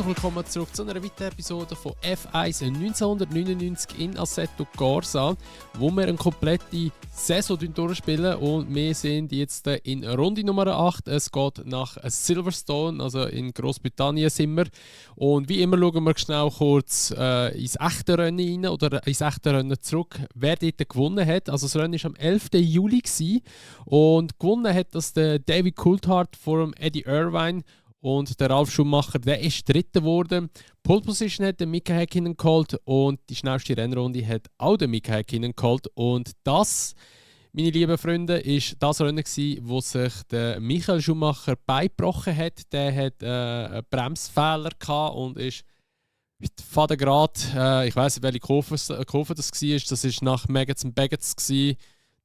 Herzlich willkommen zurück zu einer weiteren Episode von F1 1999 in Assetto Corsa, wo wir eine komplette Saison durchspielen und wir sind jetzt in Runde Nummer 8. Es geht nach Silverstone, also in Großbritannien sind wir. Und wie immer schauen wir schnell kurz ins echte Rennen rein oder ins echte Rennen zurück, wer dort gewonnen hat. Also das Rennen war am 11. Juli gewesen, und gewonnen hat das der David Coulthard vor dem Eddie Irvine. Und der Ralf Schumacher, der ist Dritter geworden. Pole Position hat der Mika Häkkinen geholt und die schnellste Rennrunde hat auch der Mika Häkkinen geholt. Und das, meine lieben Freunde, ist das Rennen gewesen, wo sich der Michael Schumacher beigebrochen hat. Der hat einen Bremsfehler gehabt und ist mit Fadengrad, ich weiss nicht, welche Kurve das war. Das war nach Maggots und Baggots gewesen.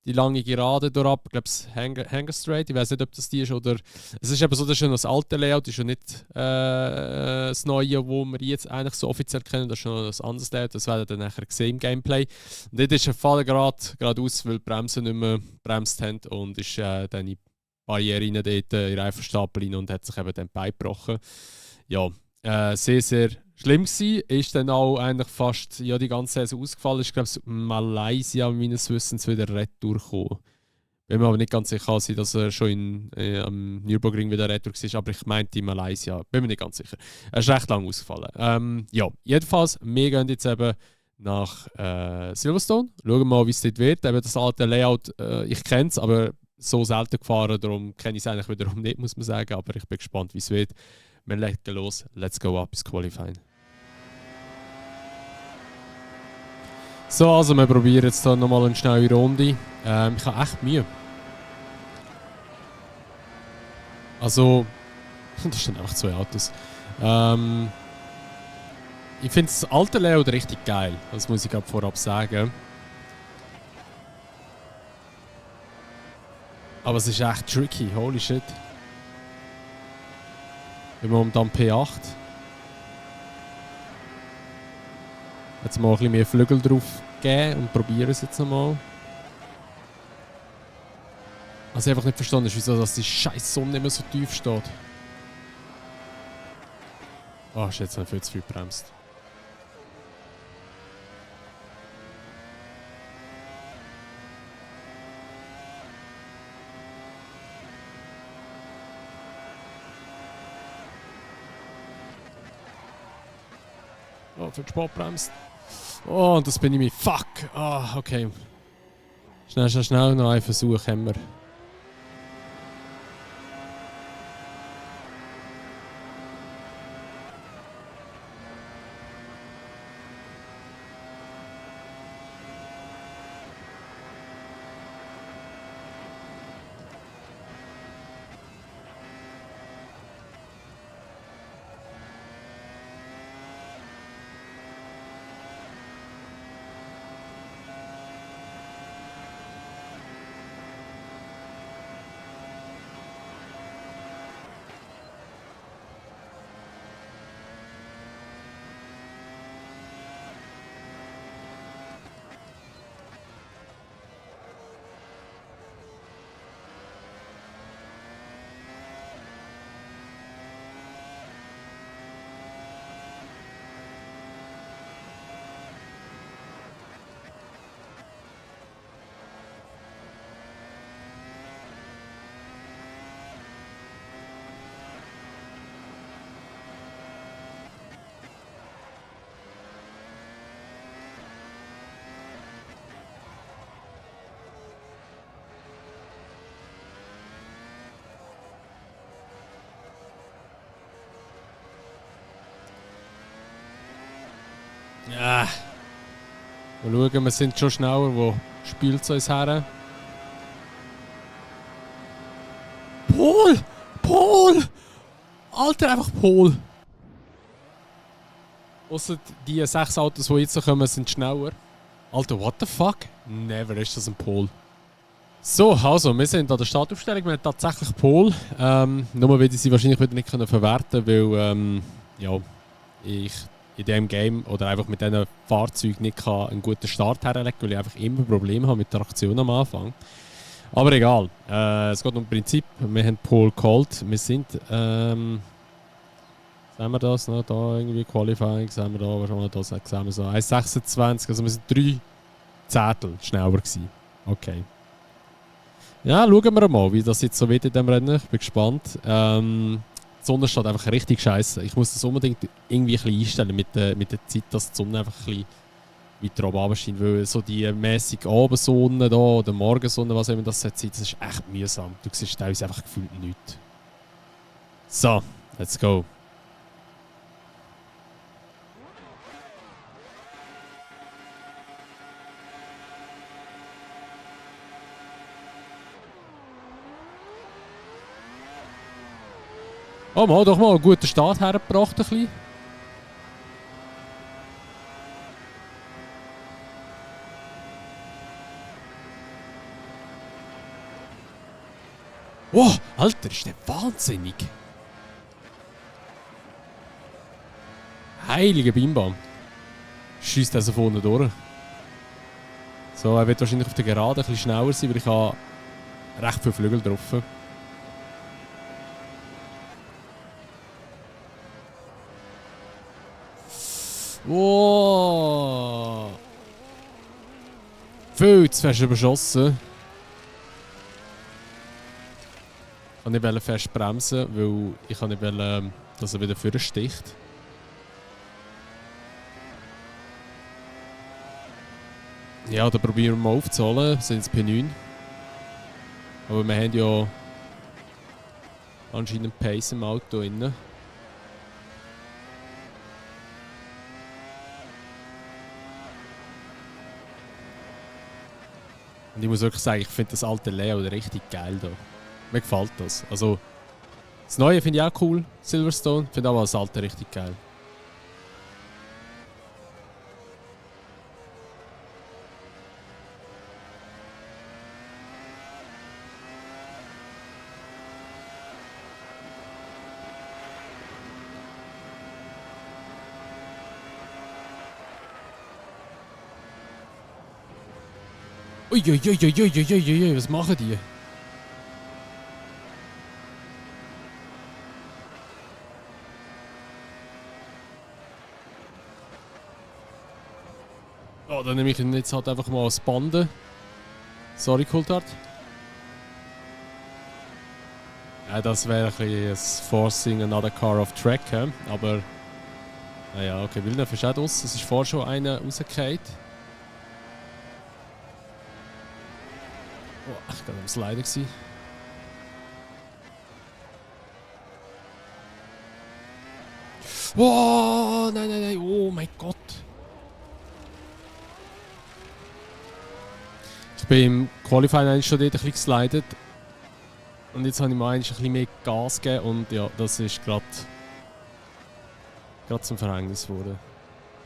Die lange Gerade durchab, ich glaube, das Hanger Straight, ich weiß nicht, ob das die ist oder... Es ist eben so, das ist schon das alte Layout, das ist schon nicht das neue, das wir jetzt eigentlich so offiziell kennen, das ist schon ein anderes Layout, das werden wir dann nachher sehen im Gameplay. Und dort ist ein Fall geradeaus, weil die Bremsen nicht mehr bremst haben und ist dann in die Barriere rein, dort in den Reifenstapel rein und hat sich eben dann beigebrochen. Ja, sehr, sehr schlimm gewesen. Ist dann auch eigentlich fast die ganze Saison ausgefallen. Ich glaube, Malaysia meines Wissens wieder retour gekommen. Bin mir aber nicht ganz sicher, dass er schon am Nürburgring wieder retour war, aber ich meinte in Malaysia. Bin mir nicht ganz sicher. Er ist recht lang ausgefallen. Ja, jedenfalls, wir gehen jetzt eben nach Silverstone. Schauen wir mal, wie es dort wird. Eben das alte Layout, ich kenne es, aber so selten gefahren, darum kenne ich es eigentlich wiederum nicht, muss man sagen. Aber ich bin gespannt, wie es wird. Wir legen los. Let's go up ins Qualifying. So, also wir probieren jetzt hier nochmal eine schnelle Runde. Ich habe echt Mühe. Also, das sind einfach zwei Autos. Ich finde das alte Layout richtig geil. Das muss ich gerade vorab sagen. Aber es ist echt tricky, holy shit. Wir haben dann P8. Jetzt mal ein bisschen mehr Flügel drauf geben und probieren es jetzt nochmal. Was ich einfach nicht verstanden ist, wieso dass die scheiß Sonne nicht mehr so tief steht. Ah, ist jetzt noch viel zu viel bremst. Oh, für den Sport bremst. Oh, und das bin ich mir. Fuck! Ah, okay. Schnell noch einen Versuch haben wir. Ja. Mal schauen, wir sind schon schneller. Wo spielt es uns her? Pol! Alter, einfach Pol! Ausser die 6 Autos, die jetzt kommen, sind schneller. Alter, what the fuck? Never ist das ein Pol. So, also, wir sind an der Startaufstellung. Wir haben tatsächlich Pol. Nur weil ich sie wahrscheinlich wieder nicht verwerten können, weil ja, ich in diesem Game oder einfach mit diesen Fahrzeugen nicht einen guten Start herlegen kann, weil ich einfach immer Probleme habe mit der Aktion am Anfang. Aber egal, es geht um das Prinzip. Wir haben Pole geholt. Wir sind Sehen wir das noch? Da irgendwie Qualifying, sehen wir da, was haben wir da? Sehen wir so 1,26, also wir sind 3 Zehntel schneller gewesen. Okay. Ja, schauen wir mal, wie das jetzt so wird in diesem Rennen. Ich bin gespannt. Die Sonne steht einfach richtig scheiße. Ich muss das unbedingt irgendwie ein bisschen einstellen mit der Zeit, dass die Sonne einfach ein bisschen weiter oben scheint. Weil so die mäßige Abendsonne da oder Morgensonne, was immer das sein, das ist echt mühsam. Du siehst teilweise einfach gefühlt nichts. So, let's go. Oh, mal doch mal einen guten Start hergebracht. Ein bisschen. Wow, Alter, ist der wahnsinnig. Heilige Bimbam. Schießt also vorne durch. So, er wird wahrscheinlich auf der Gerade ein bisschen schneller sein, weil ich habe recht viele Flügel drauf. Wow! Viel zu fest überschossen. Ich wollte nicht fest bremsen, weil ich nicht wollte, dass er wieder vorne sticht. Ja, dann probieren wir mal aufzuholen. Wir sind jetzt P9. Aber wir haben ja anscheinend Pace im Auto drin. Und ich muss wirklich sagen, ich finde das alte Layout richtig geil hier. Mir gefällt das. Also, das Neue finde ich auch cool, Silverstone. Finde aber das alte richtig geil. Uiuiuiuiuiuiui, was machen die? Oh, dann nehme ich ihn jetzt halt einfach mal als Bande. Sorry, Coulthard. Ja, das wäre ein bisschen das Forcing another car off track, he? Aber... Naja, okay, Villeneuve ist auch draus. Es ist vorher schon einer rausgefallen. Oh, ich war gerade am Slider gewesen. Oh, nein, nein, nein, oh mein Gott. Ich bin im Qualifying eigentlich schon dort ein bisschen geslidet. Und jetzt habe ich mir eigentlich ein bisschen mehr Gas gegeben und ja, das ist gerade zum Verhängnis geworden.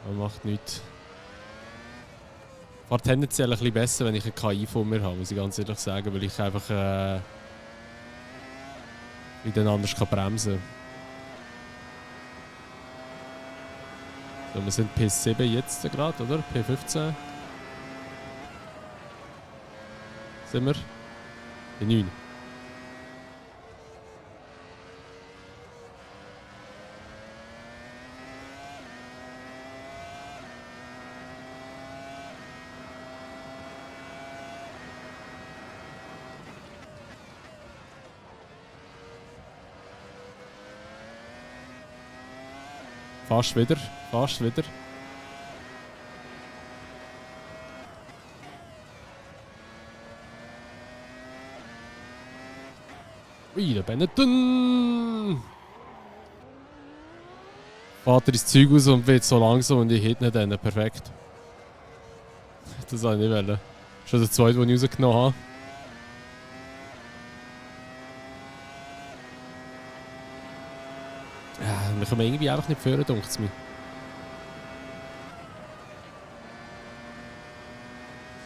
Aber macht nichts. War tendenziell ein bisschen besser, wenn ich eine KI vor mir habe, muss ich ganz ehrlich sagen, weil ich einfach wieder anders kann bremsen kann. So, wir sind P7 jetzt gerade, oder? P15. Sind wir? P9. Fast wieder, fast wieder. Ui, der Benetton! Fährt er ins Zeug raus und wird so langsam und ich hit nicht den. Perfekt. Das wollte ich nicht wollen. Schon der zweite, den ich rausgenommen habe. Ja, wir kommen irgendwie einfach nicht führen, denkt es mir.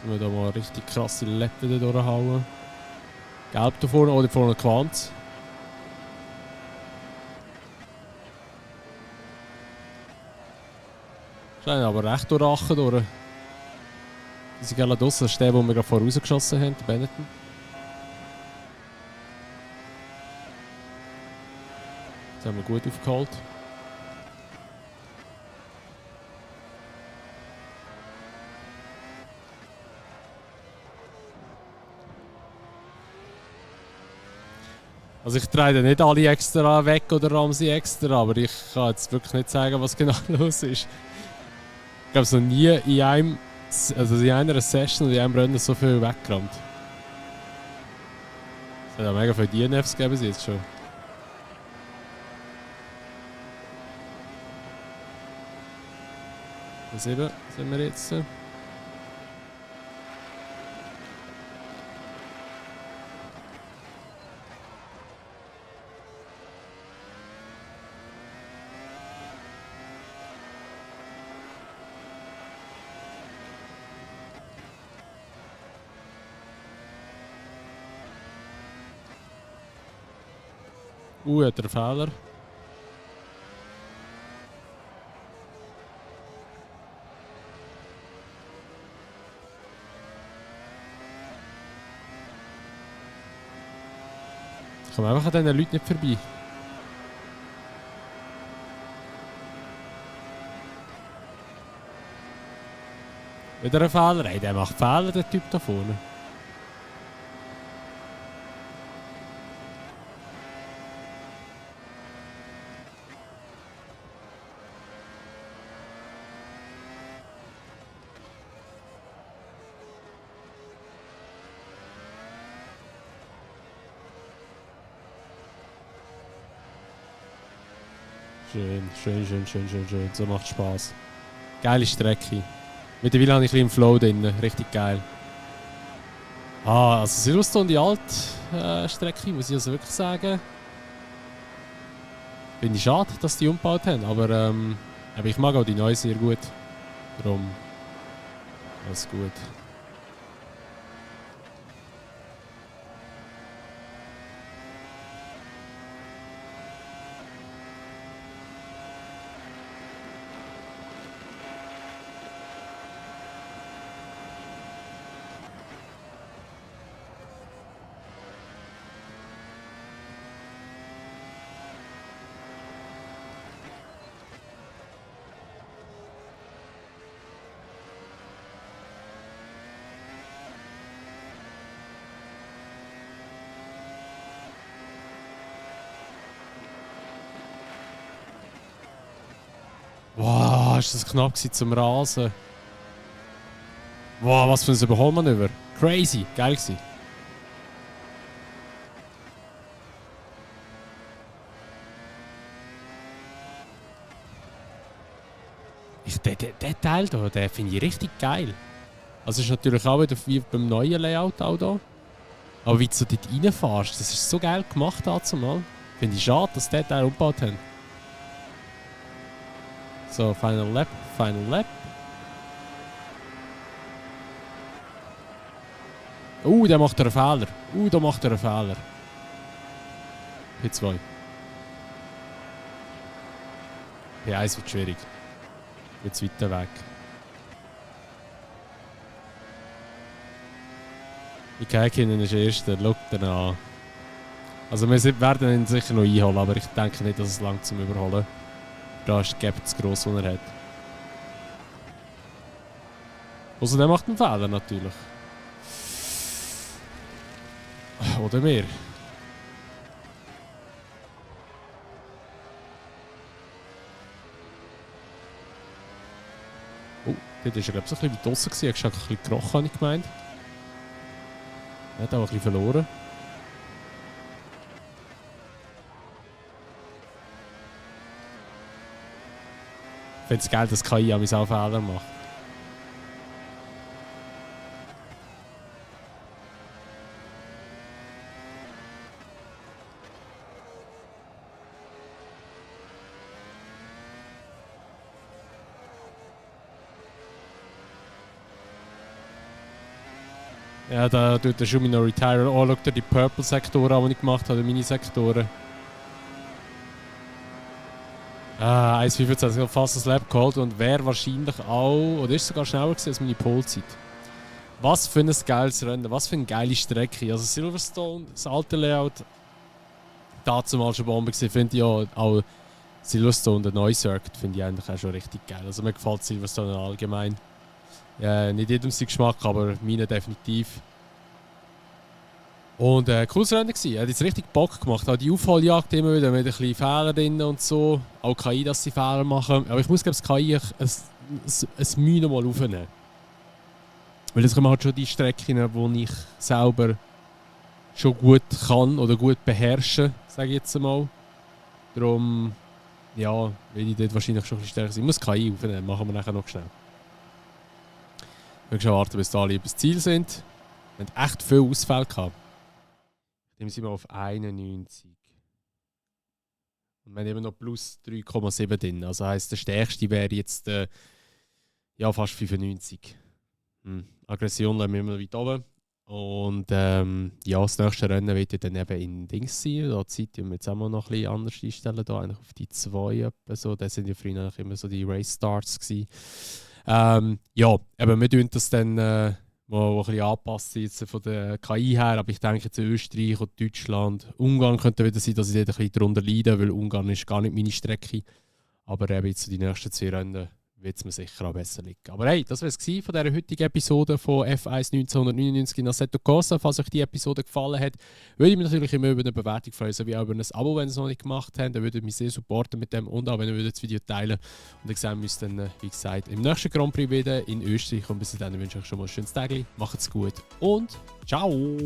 Sollen wir da mal richtig krasse Letten durchhauen. Gelb da vorne oder vorne Quanz. Scheint aber recht durchachen durch. Diese Galados, das ist der, den wir gerade vorher rausgeschossen haben, der Benetton. Das haben wir gut aufgeholt. Also ich trage nicht alle extra weg oder ramme sie extra, aber ich kann jetzt wirklich nicht sagen, was genau los ist. Ich glaube, noch nie in einer Session oder in einem Rennen so viel weggerammt. Es hat auch mega viele DNFs gegeben sie jetzt schon. Das eben sind wir jetzt. Hat er einen Fehler. Ich komme einfach an diesen Leuten nicht vorbei. Wieder ein Fehler? Hey, der macht Fehler, der Typ da vorne. Schön. So macht Spaß. Geile Strecke. Mittlerweile habe ich ein bisschen im Flow drin. Richtig geil. Also Silverstone, die alte Strecke, muss ich also wirklich sagen. Finde ich schade, dass die umgebaut haben. Aber ich mag auch die neue sehr gut. Darum alles gut. Wow, ist das knapp zum Rasen. Wow, was für ein Überholmanöver. Crazy, geil gewesen. Den Teil hier, den finde ich richtig geil. Also ist natürlich auch wieder wie beim neuen Layout auch da. Aber wie du so dort reinfährst, das ist so geil gemacht dazu mal. Finde ich schade, dass die den Teil umgebaut haben. So, Final Lap. Der macht einen Fehler. Da macht er einen Fehler. P2. P1 wird schwierig. Jetzt weiter weg. Ich kenne ihn ist der Erste. Schau den an. Also wir werden ihn sicher noch einholen, aber ich denke nicht, dass es lang zum Überholen. Da ist die Gap zu gross, die er hat. Also der macht einen Fehler natürlich. Oder mehr. Dort war er glaube ich so ein bisschen weit draussen. Er hat ein bisschen gerochen, habe ich gemeint. Er hat auch ein bisschen verloren. Ich finde es geil, dass KI an auch Fehler macht. Ja, da tut der Schumi noch retire. Oh, schaut dir die Purple-Sektoren an, die ich gemacht habe, die Mini-Sektoren. 1,25 fast das Lap geholt und wäre wahrscheinlich auch, oder ist sogar schneller gewesen als meine Polezeit. Was für ein geiles Rennen, was für eine geile Strecke. Also Silverstone, das alte Layout, dazu mal schon Bombe gewesen, finde ich auch Silverstone, der neue Circuit, finde ich eigentlich auch schon richtig geil. Also mir gefällt Silverstone allgemein. Nicht jedem sein Geschmack, aber meine definitiv. Und cooles Rennen gewesen. Er hat jetzt richtig Bock gemacht. Auch die Aufholjagd immer wieder mit ein bisschen Fehlern drin und so. Auch KI, dass sie Fehler machen. Aber ich muss, glaube ich, das KI ein Mühe noch mal aufnehmen. Weil das kommen halt schon die Strecken, die ich selber schon gut kann oder gut beherrsche, sage ich jetzt mal. Darum, ja, will ich dort wahrscheinlich schon ein bisschen stärker sein. Ich muss KI aufnehmen, machen wir nachher noch schnell. Wir müssen schon warten, bis da alle übers Ziel sind. Wir haben echt viel Ausfälle gehabt. Dann sind wir auf 91. Und wir haben eben noch plus 3,7 drin. Also heisst, der stärkste wäre jetzt ja, fast 95. Aggression lassen wir immer weit oben. Und ja, das nächste Rennen wird dann eben in Dings sein. Da die Zeit wir jetzt auch mal noch ein bisschen anders einstellen. Da eigentlich auf die 2 etwa so. Das sind ja früher eigentlich immer so die Race Starts gewesen. Ja, aber wir tun das dann mal ein bisschen anpassen jetzt von der KI her. Aber ich denke zu Österreich und Deutschland. Ungarn könnte wieder sein, dass ich dort ein bisschen darunter leide, weil Ungarn ist gar nicht meine Strecke. Aber eben jetzt so die nächsten 2 Rennen wird es mir sicher auch besser liegen. Aber hey, das war es von dieser heutigen Episode von F1 1999 in Assetto Corsa. Falls euch die Episode gefallen hat, würde ich mich natürlich immer über eine Bewertung freuen, sowie auch über ein Abo, wenn ihr es noch nicht gemacht habt. Dann würdet ihr mich sehr supporten mit dem und auch, wenn ihr das Video teilen. Und dann sehen wir uns dann, wie gesagt, im nächsten Grand Prix wieder in Österreich. Und bis dahin wünsche ich euch schon mal ein schönes Tag. Macht's gut und ciao!